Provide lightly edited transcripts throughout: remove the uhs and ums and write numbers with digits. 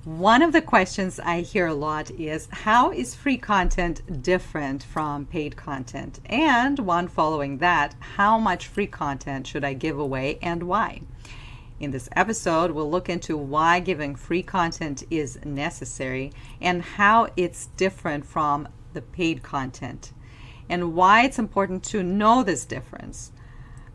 One of the questions I hear a lot is, how is free content different from paid content? And one following that, how much free content should I give away and why? In this episode, we'll look into why giving free content is necessary and how it's different from the paid content, and why it's important to know this difference.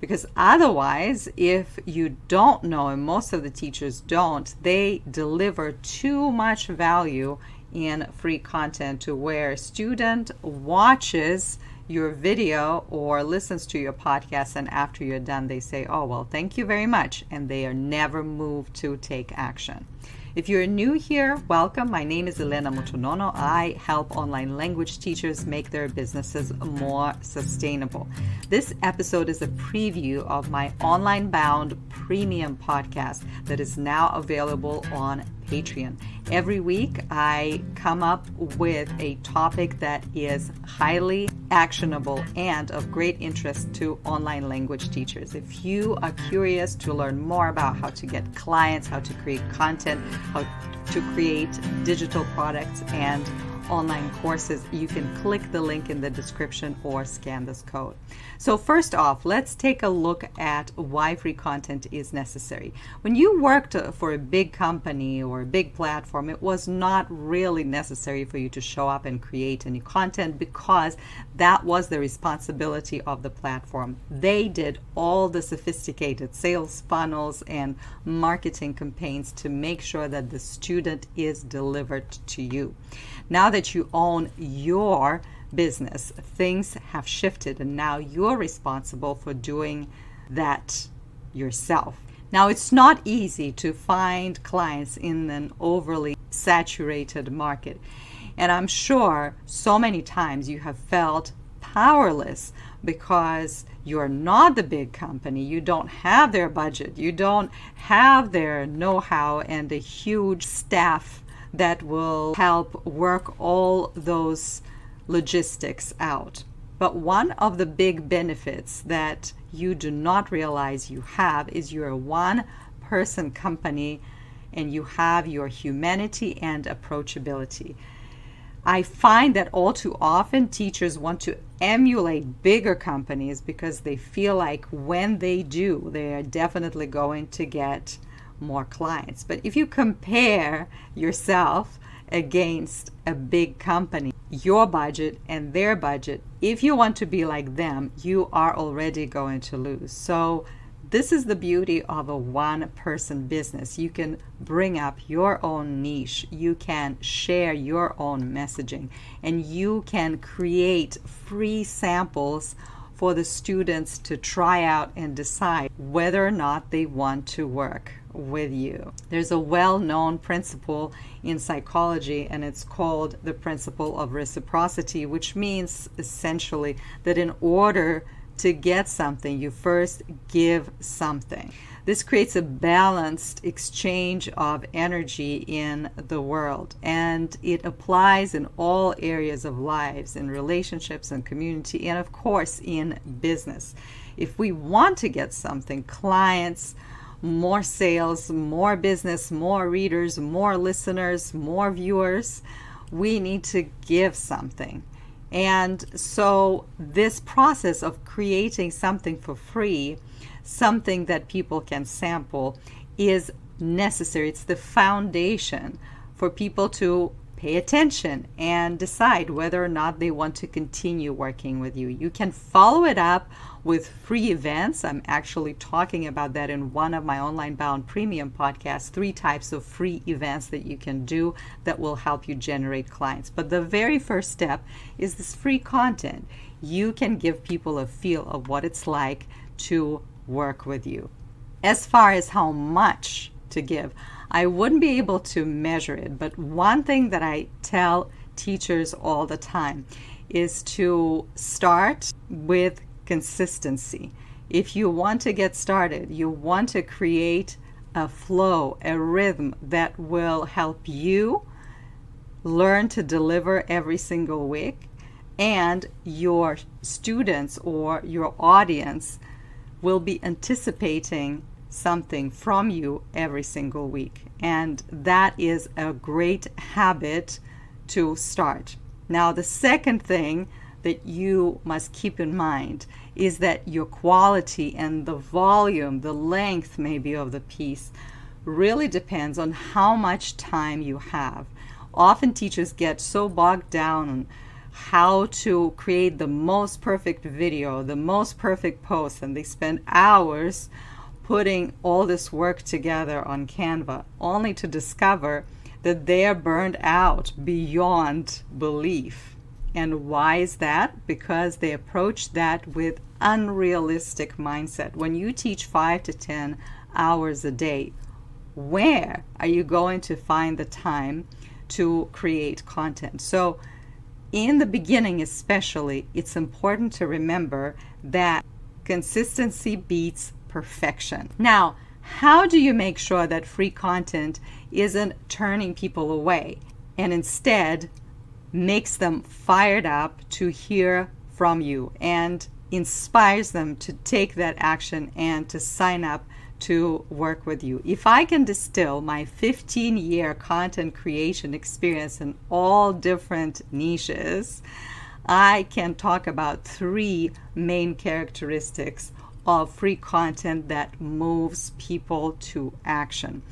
Because otherwise, if you don't know, and most of the teachers don't, they deliver too much value in free content to where a student watches your video or listens to your podcast, and after you're done, they say, oh, well, thank you very much, and they are never moved to take action. If you're new here, welcome. My name is Elena Mutunono. I help online language teachers make their businesses more sustainable. This episode is a preview of my online bound premium podcast that is now available on Patreon. Every week, I come up with a topic that is highly actionable and of great interest to online language teachers. If you are curious to learn more about how to get clients, how to create content, how to create digital products and online courses, you can click the link in the description or scan this code. So first off, let's take a look at why free content is necessary. When you worked for a big company or a big platform, it was not really necessary for you to show up and create any content because that was the responsibility of the platform. They did all the sophisticated sales funnels and marketing campaigns to make sure that the student is delivered to you. Now that you own your business, things have shifted, and now you're responsible for doing that yourself. Now, it's not easy to find clients in an overly saturated market, and I'm sure so many times you have felt powerless because you're not the big company, you don't have their budget, you don't have their know-how and a huge staff that will help work all those logistics out. But one of the big benefits that you do not realize you have is you're a one-person company and you have your humanity and approachability. I find that all too often teachers want to emulate bigger companies because they feel like when they do, they are definitely going to get more clients. But if you compare yourself against a big company, your budget and their budget, if you want to be like them, you are already going to lose. So this is the beauty of a one-person business. You can bring up your own niche, you can share your own messaging, and you can create free samples for the students to try out and decide whether or not they want to work with you. There's a well-known principle in psychology, and it's called the principle of reciprocity, which means essentially that in order to get something, you first give something. This creates a balanced exchange of energy in the world, and it applies in all areas of lives, in relationships and community, and of course in business. If we want to get something, clients, more sales, more business, more readers, more listeners, more viewers, we need to give something. And so this process of creating something for free, something that people can sample, is necessary. It's the foundation for people to pay attention and decide whether or not they want to continue working with you. You can follow it up with free events. I'm actually talking about that in one of my online bound premium podcasts, 3 types of free events that you can do that will help you generate clients. But the very first step is this free content. You can give people a feel of what it's like to work with you. As far as how much to give, I wouldn't be able to measure it, but one thing that I tell teachers all the time is to start with consistency. If you want to get started, you want to create a flow, a rhythm that will help you learn to deliver every single week, and your students or your audience will be anticipating something from you every single week. And that is a great habit to start. Now, the second thing that you must keep in mind is that your quality and the volume, the length maybe of the piece, really depends on how much time you have. Often teachers get so bogged down on how to create the most perfect video, the most perfect post, and they spend hours putting all this work together on Canva, only to discover that they are burned out beyond belief. And why is that? Because they approach that with unrealistic mindset. When you teach 5 to 10 hours a day, where are you going to find the time to create content? So in the beginning especially, it's important to remember that consistency beats perfection. Now, how do you make sure that free content isn't turning people away and instead makes them fired up to hear from you and inspires them to take that action and to sign up to work with you? If I can distill my 15-year content creation experience in all different niches, I can talk about 3 main characteristics of free content that moves people to action.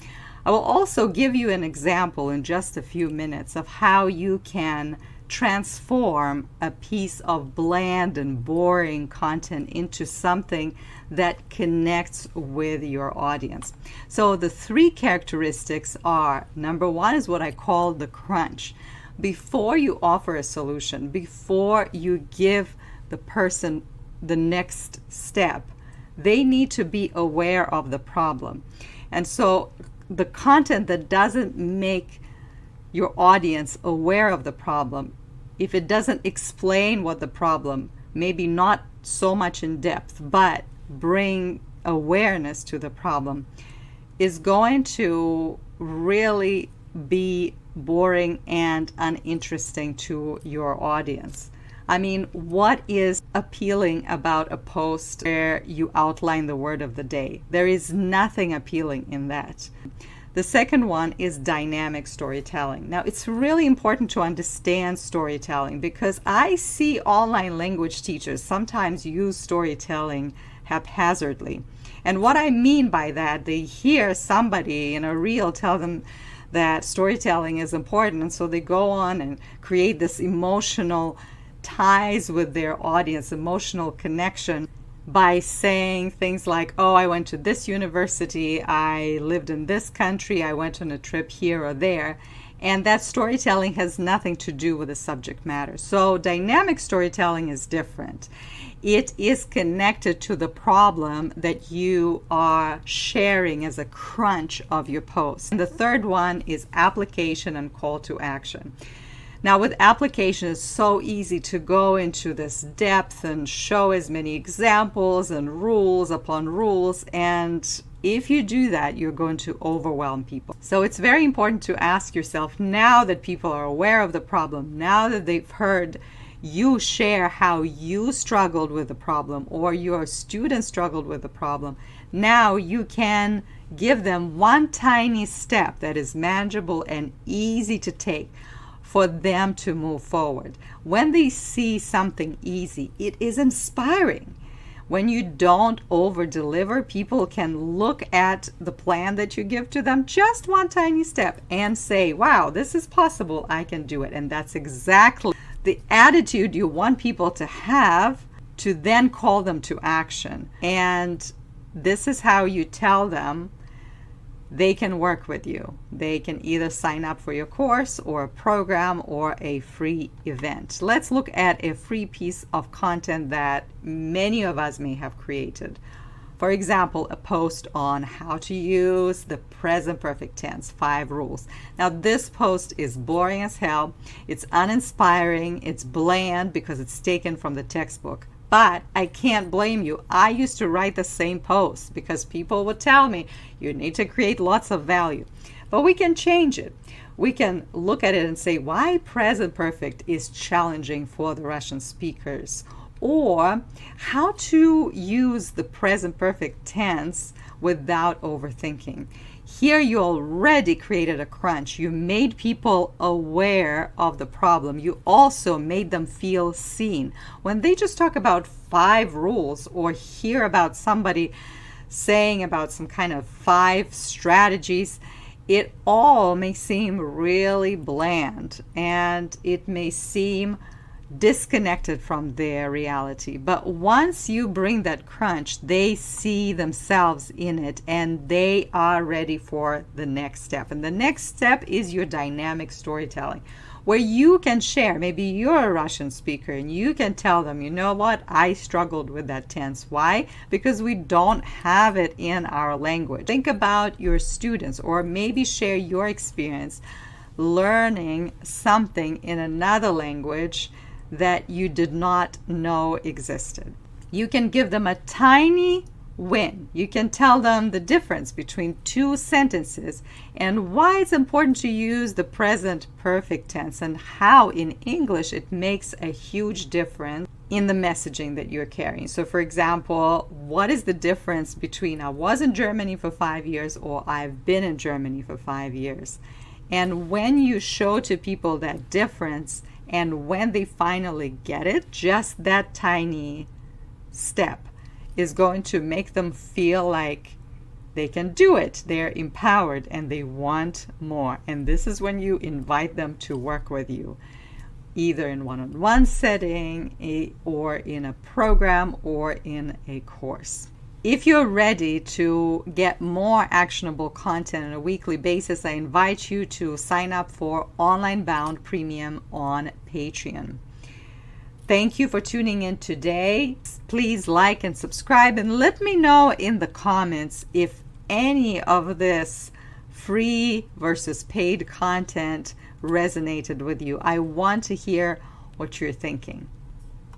I will also give you an example in just a few minutes of how you can transform a piece of bland and boring content into something that connects with your audience. So the 3 characteristics are, number 1 is what I call the crunch. Before you offer a solution, before you give the person the next step, they need to be aware of the problem. And so the content that doesn't make your audience aware of the problem, if it doesn't explain what the problem, maybe not so much in depth, but bring awareness to the problem, is going to really be boring and uninteresting to your audience. I mean, what is appealing about a post where you outline the word of the day? There is nothing appealing in that. The second one is dynamic storytelling. Now, it's really important to understand storytelling because I see online language teachers sometimes use storytelling haphazardly. And what I mean by that, they hear somebody in a reel tell them that storytelling is important, and so they go on and create this emotional ties with their audience, emotional connection, by saying things like, oh, I went to this university, I lived in this country, I went on a trip here or there. And that storytelling has nothing to do with the subject matter. So dynamic storytelling is different. It is connected to the problem that you are sharing as a crunch of your post. And the third one is application and call to action. Now, with application, it's so easy to go into this depth and show as many examples and rules upon rules. And if you do that, you're going to overwhelm people. So it's very important to ask yourself, now that people are aware of the problem, now that they've heard you share how you struggled with the problem or your students struggled with the problem, now you can give them one tiny step that is manageable and easy to take for them to move forward. When they see something easy, it is inspiring. When you don't over deliver, people can look at the plan that you give to them, just one tiny step, and say, wow, this is possible, I can do it. And that's exactly the attitude you want people to have to then call them to action. And this is how you tell them they can work with you. They can either sign up for your course or a program or a free event. Let's look at a free piece of content that many of us may have created. For example, a post on how to use the present perfect tense, 5 rules. Now, this post is boring as hell. It's uninspiring. It's bland because it's taken from the textbook. But I can't blame you. I used to write the same post because people would tell me you need to create lots of value. But we can change it. We can look at it and say why present perfect is challenging for the Russian speakers, or how to use the present perfect tense without overthinking. Here you already created a crunch. You made people aware of the problem. You also made them feel seen. When they just talk about 5 rules or hear about somebody saying about some kind of 5 strategies, it all may seem really bland and it may seem disconnected from their reality. But once you bring that crunch, they see themselves in it and they are ready for the next step. And the next step is your dynamic storytelling, where you can share. Maybe you're a Russian speaker and you can tell them, you know what, I struggled with that tense. Why? Because we don't have it in our language. Think about your students, or maybe share your experience learning something in another language that you did not know existed. You can give them a tiny win. You can tell them the difference between 2 sentences and why it's important to use the present perfect tense and how in English it makes a huge difference in the messaging that you're carrying. So for example, what is the difference between I was in Germany for 5 years or I've been in Germany for 5 years? And when you show to people that difference, and when they finally get it, just that tiny step is going to make them feel like they can do it. They're empowered and they want more. And this is when you invite them to work with you, either in one-on-one setting or in a program or in a course. If you're ready to get more actionable content on a weekly basis, I invite you to sign up for Online Bound Premium on Patreon. Thank you for tuning in today. Please like and subscribe and let me know in the comments if any of this free versus paid content resonated with you. I want to hear what you're thinking.